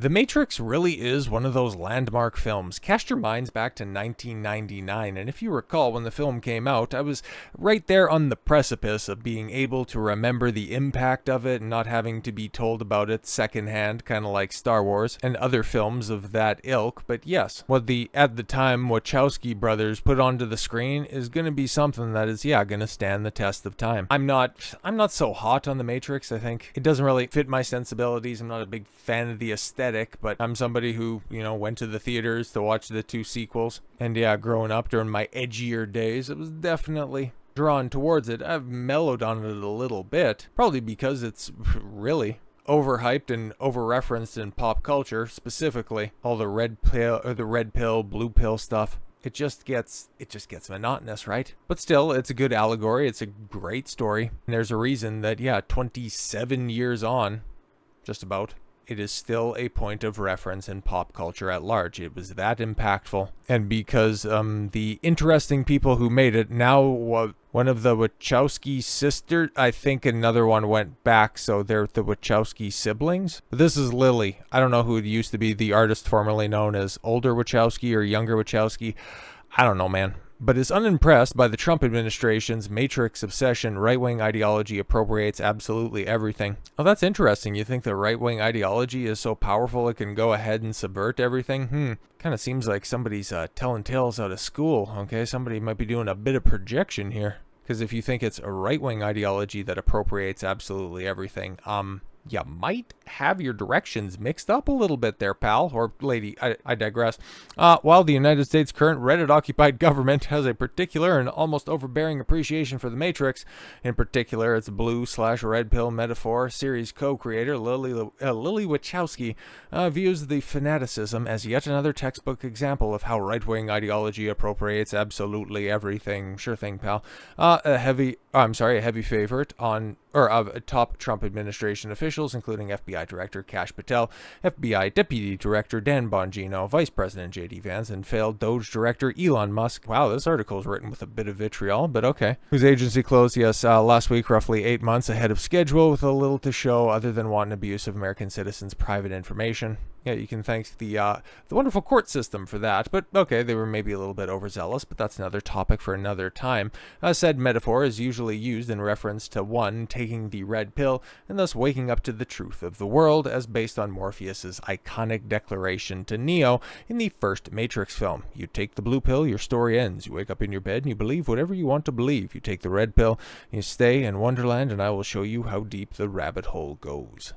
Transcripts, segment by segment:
The Matrix really is one of those landmark films. Cast your minds back to 1999, and if you recall when the film came out, I was right there on the precipice of being able to remember the impact of it and not having to be told about it secondhand, kind of like Star Wars and other films of that ilk. But yes, what the at the time Wachowski brothers put onto the screen is going to be something that is going to stand the test of time. I'm not so hot on the Matrix. I think it doesn't really fit my sensibilities. I'm not a big fan of the aesthetic, but I'm somebody who, went to the theaters to watch the two sequels. And growing up during my edgier days, it was definitely drawn towards it. I've mellowed on it a little bit, probably because it's really overhyped and over-referenced in pop culture, specifically all the red pill, blue pill stuff. It just gets monotonous, right? But still, it's a good allegory. It's a great story. And there's a reason that 27 years on, just about, it is still a point of reference in pop culture at large. It was that impactful. And because the interesting people who made it, now one of the Wachowski sisters, I think another one went back, so they're the Wachowski siblings. But this is Lilly. I don't know who it used to be, the artist formerly known as Older Wachowski or Younger Wachowski. I don't know, man. But is unimpressed by the Trump administration's Matrix obsession. Right-wing ideology appropriates absolutely everything. Oh, that's interesting. You think the right-wing ideology is so powerful it can go ahead and subvert everything? Kind of seems like somebody's telling tales out of school, okay? Somebody might be doing a bit of projection here. Because if you think it's a right-wing ideology that appropriates absolutely everything, you might have your directions mixed up a little bit there, pal, or lady. I digress. While the United States' current Reddit-occupied government has a particular and almost overbearing appreciation for the Matrix, in particular its blue/red pill metaphor, series co-creator Lilly Wachowski views the fanaticism as yet another textbook example of how right-wing ideology appropriates absolutely everything. Sure thing, pal. A heavy favorite of top Trump administration officials, including FBI Director Kash Patel, FBI Deputy Director Dan Bongino, Vice President J.D. Vance, and failed Doge Director Elon Musk. Wow, this article is written with a bit of vitriol, but okay. Whose agency closed, last week, roughly 8 months ahead of schedule, with a little to show other than wanton abuse of American citizens' private information. Yeah, you can thank the wonderful court system for that, but okay, they were maybe a little bit overzealous, but that's another topic for another time. Said metaphor is usually used in reference to one taking the red pill and thus waking up to the truth of the world, as based on Morpheus's iconic declaration to Neo in the first Matrix film. You take the blue pill, your story ends. You wake up in your bed and you believe whatever you want to believe. You take the red pill, you stay in Wonderland, and I will show you how deep the rabbit hole goes.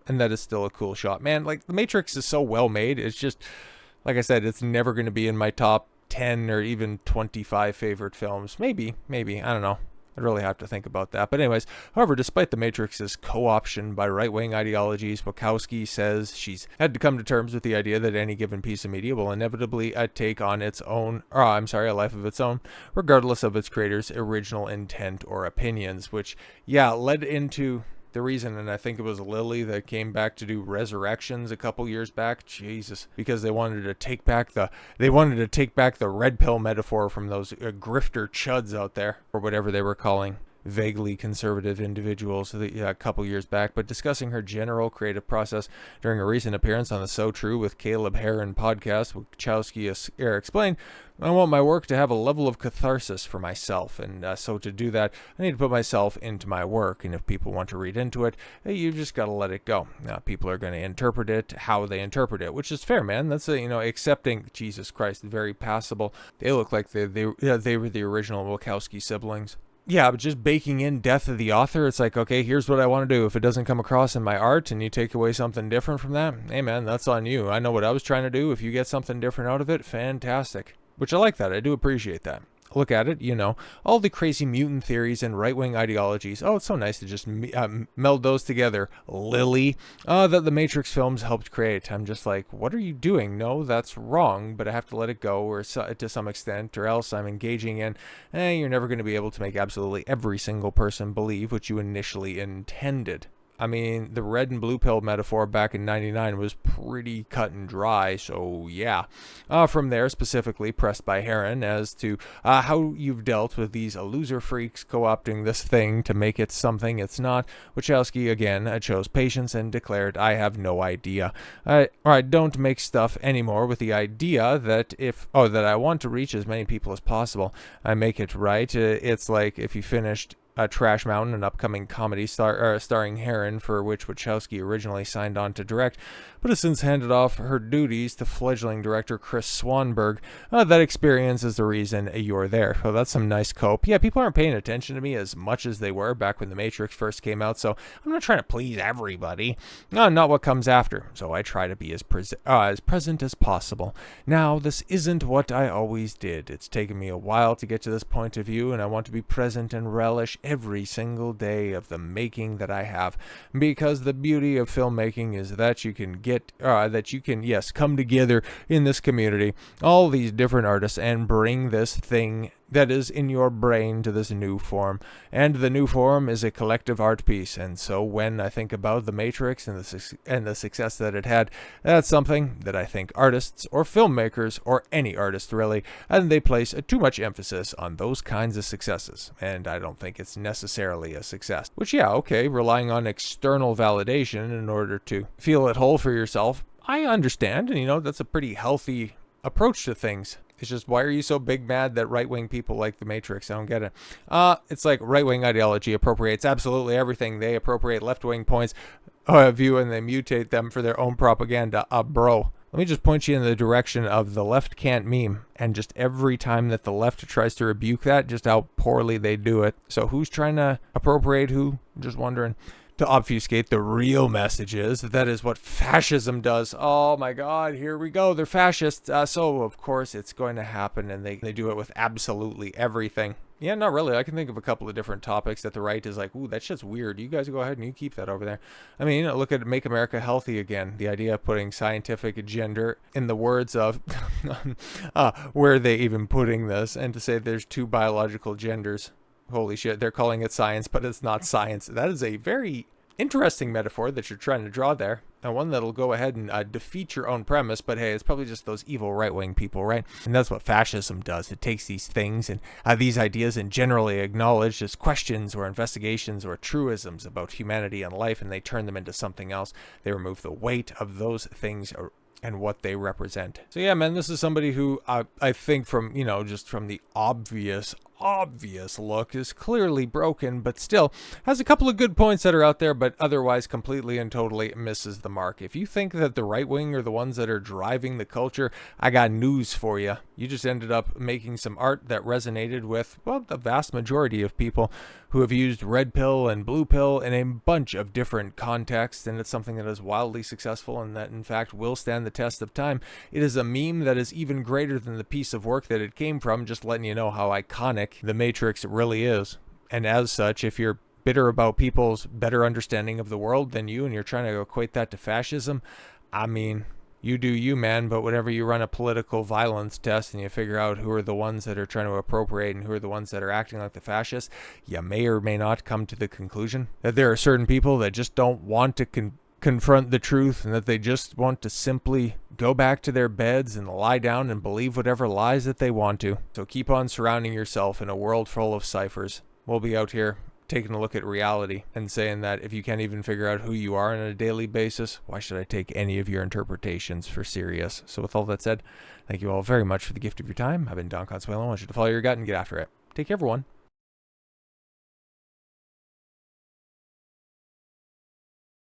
And that is still a cool shot. Man, like, The Matrix is so well made. It's just, like I said, it's never going to be in my top 10 or even 25 favorite films. Maybe, I don't know. I'd really have to think about that. But anyways, however, despite The Matrix's co-option by right-wing ideologies, Wachowski says she's had to come to terms with the idea that any given piece of media will inevitably take on a life of its own, regardless of its creator's original intent or opinions, which, led into the reason, and I think it was Lilly that came back to do Resurrections a couple years back. Jesus, because they wanted to take back the red pill metaphor from those grifter chuds out there, or whatever they were calling vaguely conservative individuals a couple years back. But discussing her general creative process during a recent appearance on the So True with Caleb Heron podcast, Wachowski explained, I want my work to have a level of catharsis for myself, and so to do that, I need to put myself into my work, and if people want to read into it, you just got to let it go. Now, people are going to interpret it how they interpret it, which is fair, man. That's accepting. Jesus Christ, very passable. They look like they were the original Wachowski siblings. Yeah, but just baking in death of the author, it's like, okay, here's what I want to do. If it doesn't come across in my art and you take away something different from that, hey man, that's on you. I know what I was trying to do. If you get something different out of it, fantastic. Which I like that. I do appreciate that. Look at it, all the crazy mutant theories and right-wing ideologies. Oh, it's so nice to just meld those together. Lilly, that the Matrix films helped create. I'm just like, what are you doing? No, that's wrong, but I have to let it go or to some extent, or else I'm engaging in, you're never going to be able to make absolutely every single person believe what you initially intended. I mean, the red and blue pill metaphor back in '99 was pretty cut and dry, so yeah. From there, specifically pressed by Heron as to how you've dealt with these loser freaks co-opting this thing to make it something it's not, Wachowski again chose patience and declared, "I have no idea. I don't make stuff anymore with the idea that that I want to reach as many people as possible. I make it right. It's like if you finished Trash Mountain, an upcoming comedy starring Heron, for which Wachowski originally signed on to direct, but has since handed off her duties to fledgling director Chris Swanberg. That experience is the reason you're there." So that's some nice cope. Yeah, people aren't paying attention to me as much as they were back when The Matrix first came out, so I'm not trying to please everybody. Not what comes after, so I try to be as present as possible. Now, this isn't what I always did. It's taken me a while to get to this point of view, and I want to be present and relish every single day of the making that I have, because the beauty of filmmaking is that you can come together in this community, all these different artists, and bring this thing that is in your brain to this new form. And the new form is a collective art piece. And so when I think about The Matrix and the success that it had, that's something that I think artists or filmmakers or any artist really, and they place too much emphasis on those kinds of successes. And I don't think it's necessarily a success. Which, yeah, okay, relying on external validation in order to feel at whole for yourself, I understand. And, that's a pretty healthy approach to things. It's just, why are you so big mad that right-wing people like The Matrix? I don't get it. It's like right-wing ideology appropriates absolutely everything. They appropriate left-wing points of view and they mutate them for their own propaganda. Bro, let me just point you in the direction of the left can't meme. And just every time that the left tries to rebuke that, just how poorly they do it. So who's trying to appropriate who? I'm just wondering. To obfuscate the real messages. That is what fascism does. Oh my God, here we go. They're fascists. So, of course, it's going to happen, and they do it with absolutely everything. Yeah, not really. I can think of a couple of different topics that the right is like, ooh, that shit's weird. You guys go ahead and you keep that over there. I mean, look at Make America Healthy Again. The idea of putting scientific gender in the words of where are they even putting this, and to say there's two biological genders. Holy shit, they're calling it science, but it's not science. That is a very interesting metaphor that you're trying to draw there, and one that'll go ahead and defeat your own premise, but hey, it's probably just those evil right-wing people, right? And that's what fascism does. It takes these things and these ideas and generally acknowledged as questions or investigations or truisms about humanity and life, and they turn them into something else. They remove the weight of those things and what they represent. So yeah, man, this is somebody who I think from, just from the obvious look is clearly broken, but still has a couple of good points that are out there, but otherwise completely and totally misses the mark. If you think that the right wing are the ones that are driving the culture, I got news for you. You just ended up making some art that resonated with, well, the vast majority of people who have used red pill and blue pill in a bunch of different contexts, and it's something that is wildly successful and that in fact will stand the test of time. It is a meme that is even greater than the piece of work that it came from, just letting you know how iconic The Matrix really is. And as such, if you're bitter about people's better understanding of the world than you and you're trying to equate that to fascism, I mean, you do you, man, but whenever you run a political violence test and you figure out who are the ones that are trying to appropriate and who are the ones that are acting like the fascists, you may or may not come to the conclusion that there are certain people that just don't want to confront the truth, and that they just want to simply go back to their beds and lie down and believe whatever lies that they want to. So keep on surrounding yourself in a world full of ciphers. We'll be out here taking a look at reality and saying that if you can't even figure out who you are on a daily basis, why should I take any of your interpretations for serious? So with all that said, thank you all very much for the gift of your time. I've been Don Consuelo. I want you to follow your gut and get after it. Take care, everyone.